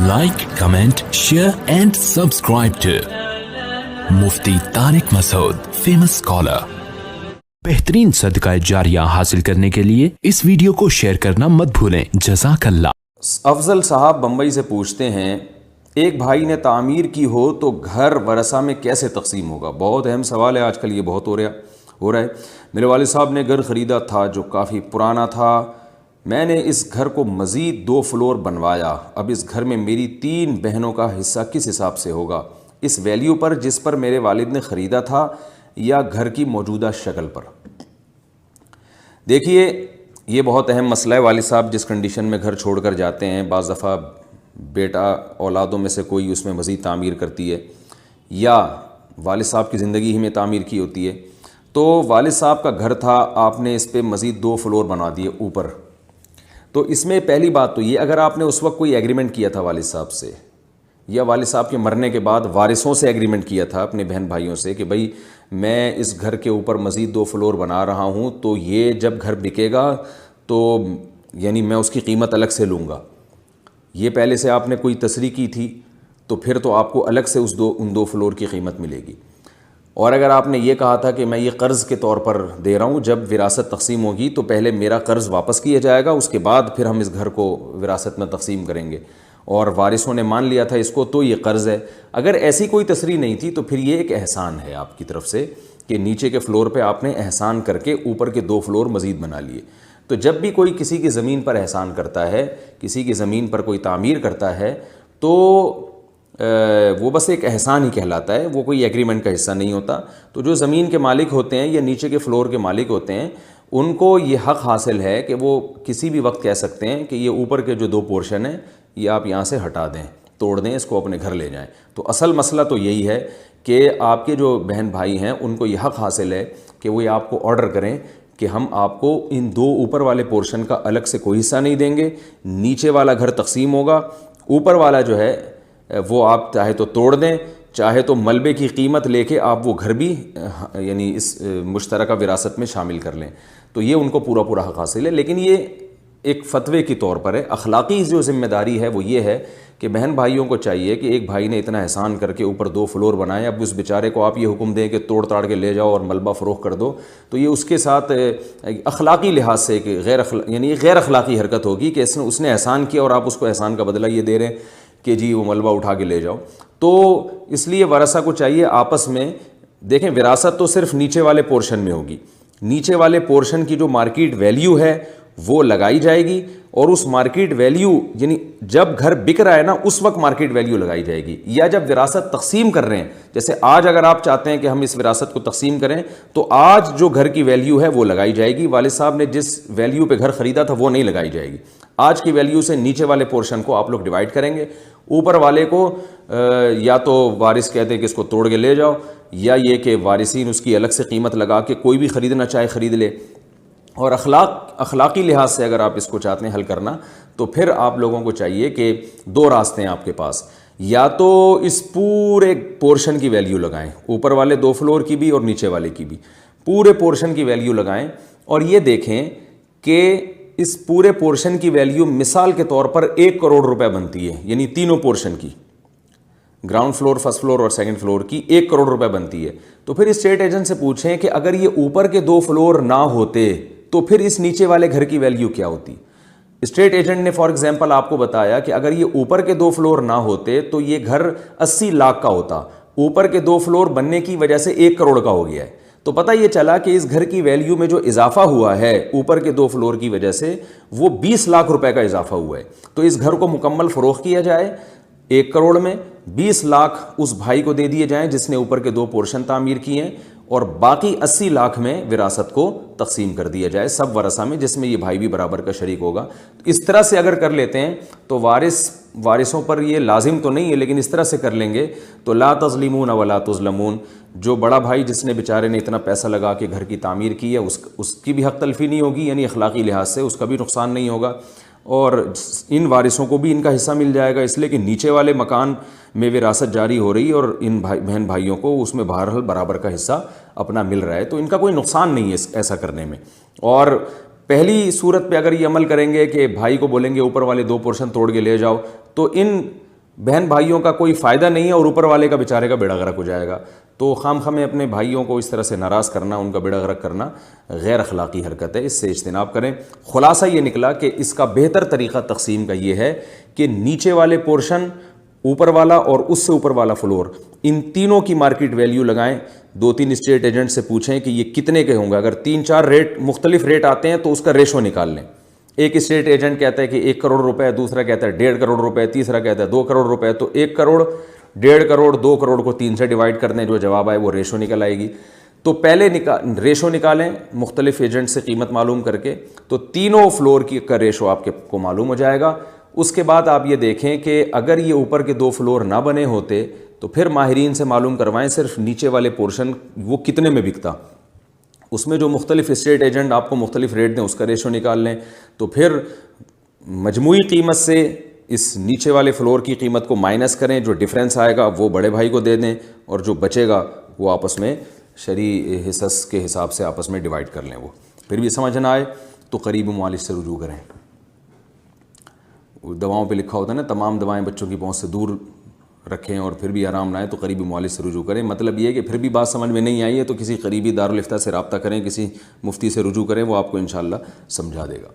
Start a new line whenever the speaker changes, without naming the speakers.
Like, comment, share and subscribe to Mufti Tariq Masood, famous scholar. बेहतरीन सदका जारिया हासिल करने के लिए इस वीडियो को शेयर करना मत भूलें। जज़ाकल्लाह।
अफजल साहब बम्बई से पूछते हैं, एक भाई ने तामीर की हो तो घर वरसा में कैसे तकसीम होगा? बहुत अहम सवाल है, आजकल ये बहुत हो रहा है। मेरे वालिद साहब ने घर ख़रीदा था जो काफ़ी पुराना था। मैंने इस घर को मज़ीद 2 फ्लोर बनवाया। अब इस घर में मेरी 3 बहनों का हिस्सा किस हिसाब से होगा? इस वैल्यू पर जिस पर मेरे वालिद ने ख़रीदा था या घर की मौजूदा शक्ल पर? देखिए, ये बहुत अहम मसला है। वालिद साहब जिस कंडीशन में घर छोड़कर जाते हैं, बाज़ दफ़ा बेटा औलादों में से कोई उसमें मज़ीद तामीर करती है या वालिद साहब की ज़िंदगी ही में तामीर की होती है। तो वालिद साहब का घर था, आपने इस पर मज़ीद 2 फ्लोर बना दिए ऊपर। तो इसमें पहली बात तो ये, अगर आपने उस वक्त कोई एग्रीमेंट किया था वालिद साहब से या वालिद साहब के मरने के बाद वारिसों से एग्रीमेंट किया था अपने बहन भाइयों से कि भाई मैं इस घर के ऊपर मज़ीद 2 फ्लोर बना रहा हूँ, तो ये जब घर बिकेगा तो यानी मैं उसकी कीमत अलग से लूँगा, ये पहले से आपने कोई तसरीह की थी, तो फिर तो आपको अलग से उन 2 फ्लोर की कीमत मिलेगी। और अगर आपने ये कहा था कि मैं ये कर्ज़ के तौर पर दे रहा हूँ, जब विरासत तकसीम होगी तो पहले मेरा कर्ज़ वापस किया जाएगा, उसके बाद फिर हम इस घर को विरासत में तकसीम करेंगे, और वारिसों ने मान लिया था इसको, तो ये कर्ज़ है। अगर ऐसी कोई तसरीह नहीं थी तो फिर ये एक एहसान है आपकी तरफ से कि नीचे के फ्लोर पे आपने एहसान करके ऊपर के 2 फ्लोर मज़ीद बना लिए। तो जब भी कोई किसी की ज़मीन पर एहसान करता है, किसी की ज़मीन पर कोई तामीर करता है, तो वो बस एक एहसान ही कहलाता है, वो कोई एग्रीमेंट का हिस्सा नहीं होता। तो जो ज़मीन के मालिक होते हैं या नीचे के फ्लोर के मालिक होते हैं, उनको ये हक़ हासिल है कि वो किसी भी वक्त कह सकते हैं कि ये ऊपर के जो 2 पोर्शन हैं ये आप यहाँ से हटा दें, तोड़ दें, इसको अपने घर ले जाएं। तो असल मसला तो यही है कि आपके जो बहन भाई हैं उनको ये हक़ हासिल है कि वो ये आपको ऑर्डर करें कि हम आपको इन 2 ऊपर वाले पोर्शन का अलग से कोई हिस्सा नहीं देंगे, नीचे वाला घर तकसीम होगा, ऊपर वाला जो है वो आप चाहे तो तोड़ दें, चाहे तो मलबे की कीमत लेके आप वो घर भी यानी इस मुश्तरका विरासत में शामिल कर लें। तो ये उनको पूरा पूरा हक़ हासिल है। लेकिन ये एक फ़तवे के तौर पर है। अखलाक़ी जो ज़िम्मेदारी है वो ये है कि बहन भाइयों को चाहिए कि एक भाई ने इतना एहसान करके ऊपर 2 फ्लोर बनाए, अब उस बेचारे को आप ये हुक्म दें कि तोड़ ताड़ के ले जाओ और मलबा फ़रोख्त कर दो, तो ये उसके साथ अखलाक़ी लिहाज से एक गैर अखलाक़ी हरकत होगी कि उसने एहसान किया और आप उसको एहसान का बदला ये दे रहे हैं कि जी वो मलबा उठा के ले जाओ। तो इसलिए वारसा को चाहिए आपस में देखें, विरासत तो सिर्फ नीचे वाले पोर्शन में होगी, नीचे वाले पोर्शन की जो मार्केट वैल्यू है वो लगाई जाएगी, और उस मार्केट वैल्यू यानी जब घर बिक रहा है ना उस वक्त मार्केट वैल्यू लगाई जाएगी, या जब विरासत तकसीम कर रहे हैं, जैसे आज अगर आप चाहते हैं कि हम इस विरासत को तकसीम करें तो आज जो घर की वैल्यू है वो लगाई जाएगी। वालिद साहब ने जिस वैल्यू पे घर ख़रीदा था वो नहीं लगाई जाएगी। आज की वैल्यू से नीचे वाले पोर्शन को आप लोग डिवाइड करेंगे, ऊपर वाले को या तो वारिस कहते हैं कि इसको तोड़ के ले जाओ, या ये कि वारिसीन उसकी अलग से कीमत लगा के कोई भी ख़रीदना चाहे ख़रीद ले। और अखलाक़ी लिहाज से अगर आप इसको चाहते हैं हल करना, तो फिर आप लोगों को चाहिए कि 2 रास्ते हैं आपके पास, या तो इस पूरे पोर्शन की वैल्यू लगाएं, ऊपर वाले 2 फ्लोर की भी और नीचे वाले की भी, पूरे पोर्शन की वैल्यू लगाएं, और ये देखें कि इस पूरे पोर्शन की वैल्यू मिसाल के तौर पर 1 करोड़ रुपए बनती है, यानी तीनों पोर्शन की, ग्राउंड फ्लोर, फर्स्ट फ्लोर और सेकंड फ्लोर की 1 करोड़ रुपए बनती है। तो फिर स्टेट एजेंट से पूछें कि अगर ये ऊपर के 2 फ्लोर ना होते तो फिर इस नीचे वाले घर की वैल्यू क्या होती? स्टेट एजेंट ने फॉर एग्जांपल आपको बताया कि अगर ये ऊपर के 2 फ्लोर ना होते तो ये घर 80 लाख का होता, ऊपर के 2 फ्लोर बनने की वजह से 1 करोड़ का हो गया है। तो पता ये चला कि इस घर की वैल्यू में जो इजाफा हुआ है ऊपर के 2 फ्लोर की वजह से वो 20 लाख रुपए का इजाफा हुआ है। तो इस घर को मुकम्मल फ़रोख्त किया जाए, 1 करोड़ में 20 लाख उस भाई को दे दिए जाएं जिसने ऊपर के 2 पोर्शन तामीर किए हैं, और बाकी 80 लाख में विरासत को तकसीम कर दिया जाए सब वरसा में, जिसमें ये भाई भी बराबर का शरीक होगा। तो इस तरह से अगर कर लेते हैं तो वारिसों पर ये लाजिम तो नहीं है, लेकिन इस तरह से कर लेंगे तो ला तज़लिमून वला तुज़लमून, जो बड़ा भाई जिसने बेचारे ने इतना पैसा लगा के घर की तामीर की है उसकी भी हक़ तलफ़ी नहीं होगी, यानी अखलाक़ी लिहाज से उसका भी नुकसान नहीं होगा, और इन वारिसों को भी इनका हिस्सा मिल जाएगा, इसलिए कि नीचे वाले मकान में विरासत जारी हो रही है और इन बहन भाइयों को उसमें बहरहाल बराबर का हिस्सा अपना मिल रहा है, तो इनका कोई नुकसान नहीं है ऐसा करने में। और पहली सूरत पे अगर ये अमल करेंगे कि भाई को बोलेंगे ऊपर वाले 2 पोर्शन तोड़ के ले जाओ, तो इन بہن بھائیوں کا کوئی فائدہ نہیں ہے اور اوپر والے کا بیچارے کا بیڑا غرق ہو جائے گا. تو خواہ میں اپنے بھائیوں کو اس طرح سے ناراض کرنا, ان کا بیڑا غرق کرنا غیر اخلاقی حرکت ہے, اس سے اجتناب کریں. خلاصہ یہ نکلا کہ اس کا بہتر طریقہ تقسیم کا یہ ہے کہ نیچے والے پورشن, اوپر والا اور اس سے اوپر والا فلور, ان تینوں کی مارکیٹ ویلیو لگائیں. 2-3 اسٹیٹ ایجنٹ سے پوچھیں کہ یہ کتنے کے ہوں گے. اگر 3-4 ریٹ مختلف ریٹ آتے ہیں تو اس کا ریشو نکال لیں. ایک اسٹیٹ ایجنٹ کہتا ہے کہ 1 کروڑ روپے, دوسرا کہتا ہے 1.5 کروڑ روپے, تیسرا کہتا ہے 2 کروڑ روپے. تو 1 کروڑ, 1.5 کروڑ, 2 کروڑ کو 3 سے ڈیوائڈ کر دیں, جو جواب آئے وہ ریشو نکل آئے گی. تو پہلے ریشو نکالیں مختلف ایجنٹ سے قیمت معلوم کر کے, تو تینوں فلور کی کا ریشو آپ کو معلوم ہو جائے گا. اس کے بعد آپ یہ دیکھیں کہ اگر یہ اوپر کے 2 فلور نہ بنے ہوتے تو پھر ماہرین سے معلوم کروائیں صرف نیچے والے پورشن وہ کتنے میں بکتا. اس میں جو مختلف اسٹیٹ ایجنٹ آپ کو مختلف ریٹ دیں اس کا ریشو نکال لیں. تو پھر مجموعی قیمت سے اس نیچے والے فلور کی قیمت کو مائنس کریں, جو ڈفرینس آئے گا وہ بڑے بھائی کو دے دیں, اور جو بچے گا وہ آپس میں شرعی حصص کے حساب سے آپس میں ڈیوائڈ کر لیں. وہ پھر بھی سمجھ نہ آئے تو قریب معالج سے رجوع کریں. دواؤں پہ لکھا ہوتا ہے نا, تمام دوائیں بچوں کی پہنچ سے دور رکھیں, اور پھر بھی آرام نہ آئے تو قریبی معالج سے رجوع کریں. مطلب یہ ہے کہ پھر بھی بات سمجھ میں نہیں آئی ہے تو کسی قریبی دارالافتاء سے رابطہ کریں, کسی مفتی سے رجوع کریں, وہ آپ کو انشاءاللہ سمجھا دے گا.